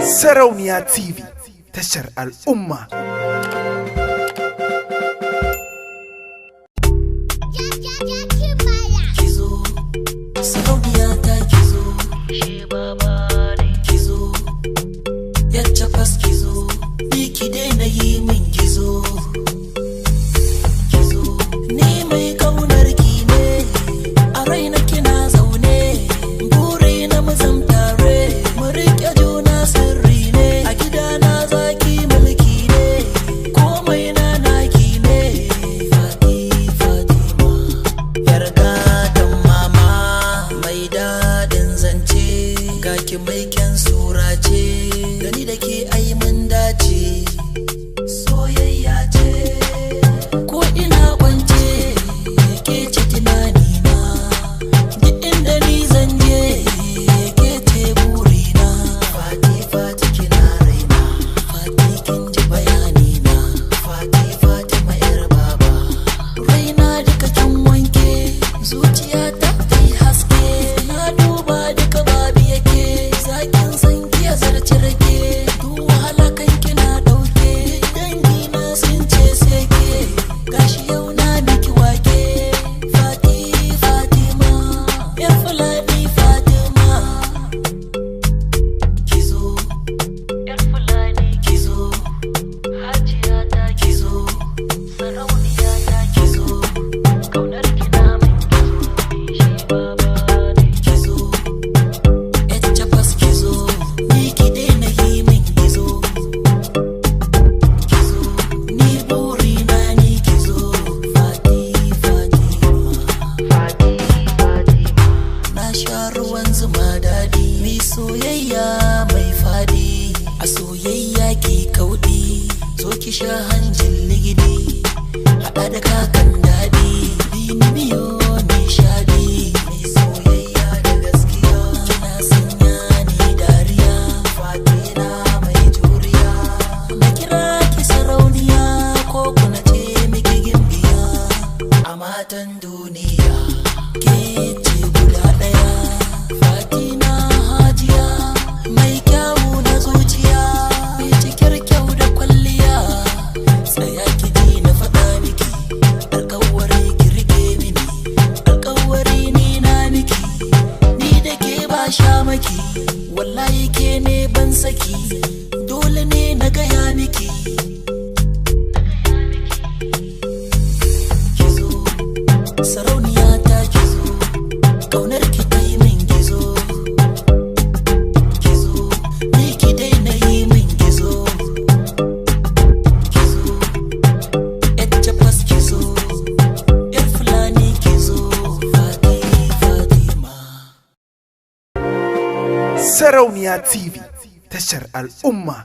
Sarauniya TV, tashar al'umma. Kizo, sarauniya ta kizo, she baba ne kizo, yacce fas kizo, ni ki daina yi min gizo. Kizo, ni mai kaunar ki ne, a raina kina zaune, buri na mu zam tare, mu riƙe juna sirri ne, a gidana zaki mulki ne, komai na naki ne. Fatima, yar gadon mama, mai dadin zance, ga ki mai kyan sura ce, gani da ke ai mun dace, soyayya ce, ko ina kwance, ke ce tunanina, duk inda ni zan je, ke ce burina. Fati kina raina, Fati kin ji bayanina, Fatima yar baba, raina duka kin wanke, zuciyata ta yi haske, na duba duka babu yake, zakin san kiya zarce rage, duk wahala kan kina dauke, dangina sun ce sai ke, gashi yau na miki wake. Fatima, yar Fulani Fatima, kizo, yar Fulani kizo, hajiya ta kizo, sarauniya ta kizo, kaunar kina min kizo, shi baba ne kizo, yacce fas kizo, ni ki daina yi min gizo. Kizo, ni burina ni kizo, Fatima. Na sha ruwan zuma daɗi, mi soyayya mai fadi, a soyayya ki kauɗi, zo ki sha hanjin ligidi, haɗa da kakan daɗi, bini biyo nishaɗi, mai soyayya da gaskiya, kina sanya ni dariya, Fatina mai juriya, na kira ki sarauniya, ko kuna ce miki gimbiya, a matan duniya, ke ce guda ɗaya, Fatina hajiya, mai kyawu na zuciya, mai cikar kyau da kwalliya, tsaya ki ji na faɗa miki, alƙawari ki rike mini, alƙawari ni na miki, ni da ke ba sha maki, wallahi ke ne ban saki, dole ne na gaya miki. Kizo, sarauniya ta kizo, kaunar ki ta yi min gizo. Kizo, ni ki daina yi min gizo. Kizo, yacce fas kizo, yar Fulani kizo, Fatima. Sarauniya TV, tashar al'umma.